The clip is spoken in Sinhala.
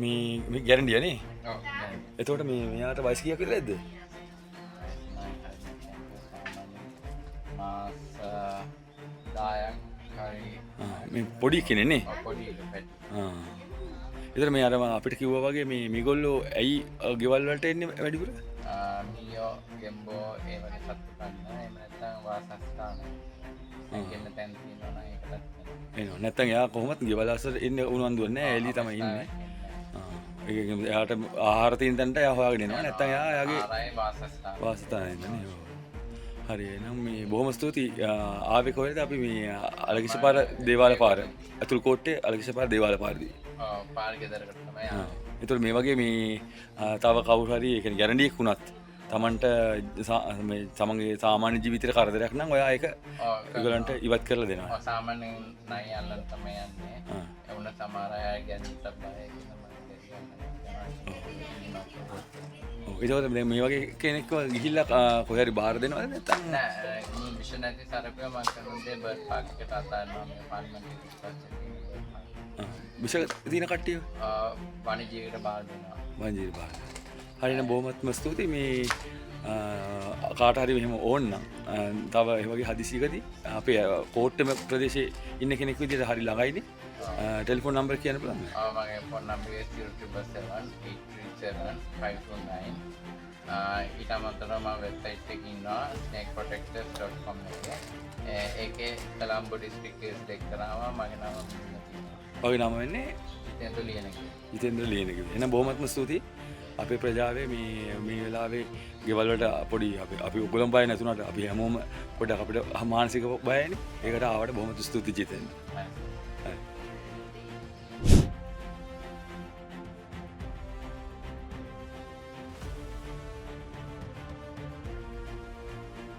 මේ ගැරන්ඩිය නේ. ඔව් දැන් එතකොට මේ මෙයාට වයස කීයක් විතරද? මාස 10ක් හරි මේ පොඩි කෙනෙක් නේ. පොඩි පැටි. ඒතර මේ අර අපිට කිව්වා වගේ මේ මේගොල්ලෝ ඇයි ගෙවල් වලට එන්නේ වැඩිපුර? මීයෝ ගෙම්බෝ ඒ වගේ සත්තු කන්න එහෙම නැත්නම් වාසස්ථාන ඒකෙන්න තැන් තියෙනවා නම් ඒකටත් එනවා. නැත්තම් එයා කොහොමත් ගෙවල් අස්සට එන්නේ උනන්දුවක් නැහැ. එළිය තමයි ඉන්නේ. ඒක එයාට ආහාර තියෙන තැනට එයා හොයාගෙන එනවා. නැත්තම් එයා එයාගේ ආරයි වාසස්ථාන වාසස්ථානයේ ඉන්නේ නේ. හරි එහෙනම් මේ බොහොම ස්තුතියි. ආවේ කොහෙද? අපි මේ අලගිසපාර දේවාල පාර අතුල් කෝට්ටේ අලගිසපාර දේවාල පාරදී. පාර ගෙදරකට තමයි ආවේ. ඒතකොට මේ වගේ මේ තව කවුරු හරි ඒ කියන්නේ ගැරන්ඩියක් වුණත් Tamanට මේ තමන්ගේ සාමාන්‍ය ජීවිතේට කරදරයක් නම් ඔයා ඒක ඒගොල්ලන්ට ඉවත් කරලා දෙනවා. සාමාන්‍යයෙන් නයි අල්ලන් තමයි යන්නේ. ඒ වුණ සමහර අය ගැනීමත් බයයි ඒකෝද මේ වගේ කෙනෙක්ව ගිහිල්ලා කොහේ හරි බාර දෙනවද නැත්නම් නෑ මිෂන් නැති සරපිය මම කරන්නේ බර්ඩ් පාක් එකට අතාරිනවා මේ පාර්ලිමේන්තු ඉස්පස්සේ විශේෂ දින කට්ටිය වණිජයකට බාර දෙනවා වණිජයට බාර. හරිනම් බොහොමත්ම ස්තුතියි මේ කාට හරි මෙහෙම ඕන නම් තව ඒ වගේ හදිසියකදී අපේ කෝට්ටම ප්‍රදේශයේ ඉන්න කෙනෙක් විදිහට හරි ළඟයිනේ ටෙලිෆෝන් නම්බර් කියන්න පුළුවන්ද? මගේ ෆෝන් නම්බර් එක 077837529 ඊට අමතරව මම වෙබ්සයිට් එකේ ඉන්නවා snakeprotectors.com එකේ. ඒකේ කොළඹ ඩිස්ට්‍රික්කයේ සෙලෙක්ට් කරාම මගේ නම තියෙනවා. ඔය නම වෙන්නේ හිතෙන්ද ලියනකේ. හිතෙන්ද ලියනකේ. එහෙනම් බොහොමත්ම ස්තුතියි. අපේ ප්‍රජාවේ මේ වෙලාවේ ගෙවල් වලට පොඩි අපි ඔයගොල්ලෝ බය නැතුණාට අපි හැමෝම පොඩ්ඩක් අපිට මානසික බයයිනේ. ඒකට ආවට බොහොම ස්තුතියි ජීතෙන්.